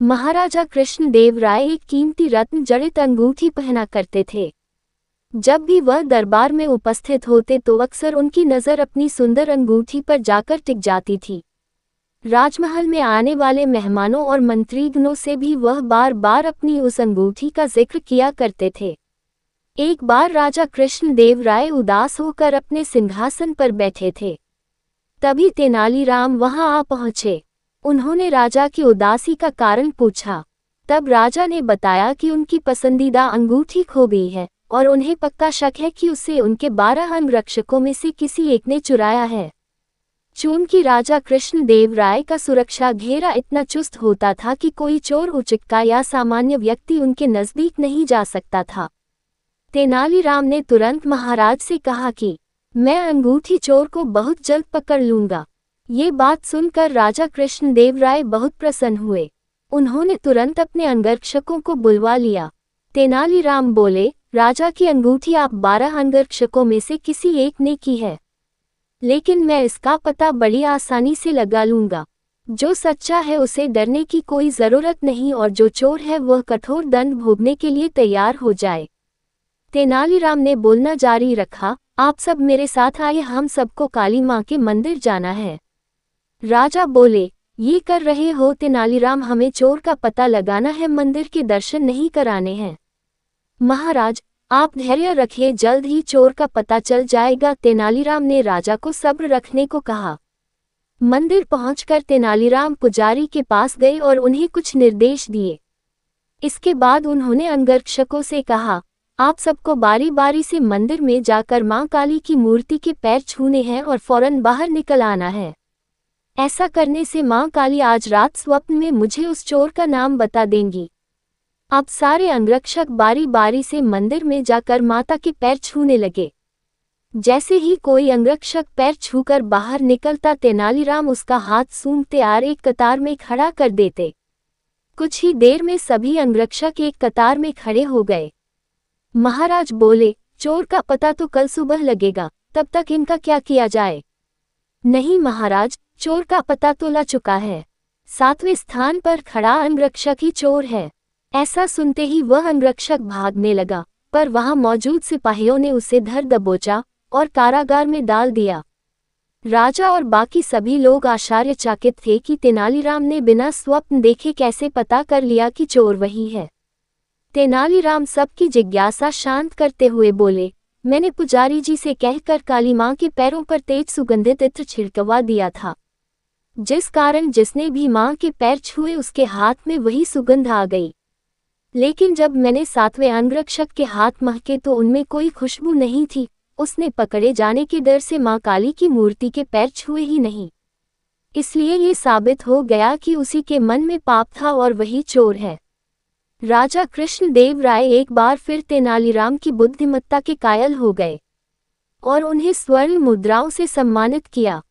महाराजा कृष्णदेव राय एक कीमती रत्न जड़ित अंगूठी पहना करते थे। जब भी वह दरबार में उपस्थित होते तो अक्सर उनकी नज़र अपनी सुंदर अंगूठी पर जाकर टिक जाती थी। राजमहल में आने वाले मेहमानों और मंत्रीगणों से भी वह बार बार अपनी उस अंगूठी का जिक्र किया करते थे। एक बार राजा कृष्णदेव राय उदास होकर अपने सिंहासन पर बैठे थे। तभी तेनालीराम वहां आ पहुंचे। उन्होंने राजा की उदासी का कारण पूछा। तब राजा ने बताया कि उनकी पसंदीदा अंगूठी खो गई है और उन्हें पक्का शक है कि उसे उनके 12 अंगरक्षकों में से किसी एक ने चुराया है। चूंकि राजा कृष्णदेव राय का सुरक्षा घेरा इतना चुस्त होता था कि कोई चोर उचक्का या सामान्य व्यक्ति उनके नजदीक नहीं जा सकता था। तेनालीराम ने तुरंत महाराज से कहा कि मैं अंगूठी चोर को बहुत जल्द पकड़ लूंगा। ये बात सुनकर राजा कृष्णदेव राय बहुत प्रसन्न हुए। उन्होंने तुरंत अपने अंगरक्षकों को बुलवा लिया। तेनालीराम बोले, राजा की अंगूठी आप 12 अंगरक्षकों में से किसी एक ने की है, लेकिन मैं इसका पता बड़ी आसानी से लगा लूंगा। जो सच्चा है उसे डरने की कोई जरूरत नहीं और जो चोर है वह कठोर दंड भोगने के लिए तैयार हो जाए। तेनालीराम ने बोलना जारी रखा, आप सब मेरे साथ आइए, हम सबको काली माँ के मंदिर जाना है। राजा बोले, ये कर रहे हो तेनालीराम, हमें चोर का पता लगाना है, मंदिर के दर्शन नहीं कराने हैं। महाराज आप धैर्य रखिए, जल्द ही चोर का पता चल जाएगा। तेनालीराम ने राजा को सब्र रखने को कहा। मंदिर पहुंचकर तेनालीराम पुजारी के पास गए और उन्हें कुछ निर्देश दिए। इसके बाद उन्होंने अंगरक्षकों से कहा, आप सबको बारी बारी से मंदिर में जाकर मां काली की मूर्ति के पैर छूने हैं और फौरन बाहर निकल आना है। ऐसा करने से मां काली आज रात स्वप्न में मुझे उस चोर का नाम बता देंगी। अब सारे अंगरक्षक बारी बारी से मंदिर में जाकर माता के पैर छूने लगे। जैसे ही कोई अंगरक्षक पैर छूकर बाहर निकलता, तेनालीराम उसका हाथ सूंघते आर एक कतार में खड़ा कर देते। कुछ ही देर में सभी अंगरक्षक एक कतार में खड़े हो गए। महाराज बोले, चोर का पता तो कल सुबह लगेगा, तब तक इनका क्या किया जाए? नहीं महाराज, चोर का पता तो लग चुका है। 7वें स्थान पर खड़ा अंगरक्षक ही चोर है। ऐसा सुनते ही वह अंगरक्षक भागने लगा, पर वहां मौजूद सिपाहियों ने उसे धर दबोचा और कारागार में डाल दिया। राजा और बाकी सभी लोग आश्चर्यचकित थे कि तेनालीराम ने बिना स्वप्न देखे कैसे पता कर लिया कि चोर वही है। तेनालीराम सबकी जिज्ञासा शांत करते हुए बोले, मैंने पुजारी जी से कहकर काली मां के पैरों पर तेज सुगंधित इत्र छिड़कवा दिया था, जिस कारण जिसने भी मां के पैर छुए उसके हाथ में वही सुगंध आ गई। लेकिन जब मैंने 7वें अंगरक्षक के हाथ महके तो उनमें कोई खुशबू नहीं थी। उसने पकड़े जाने के डर से मां काली की मूर्ति के पैर छुए ही नहीं। इसलिए ये साबित हो गया कि उसी के मन में पाप था और वही चोर है। राजा कृष्णदेव राय एक बार फिर तेनालीराम की बुद्धिमत्ता के कायल हो गए और उन्हें स्वर्ण मुद्राओं से सम्मानित किया।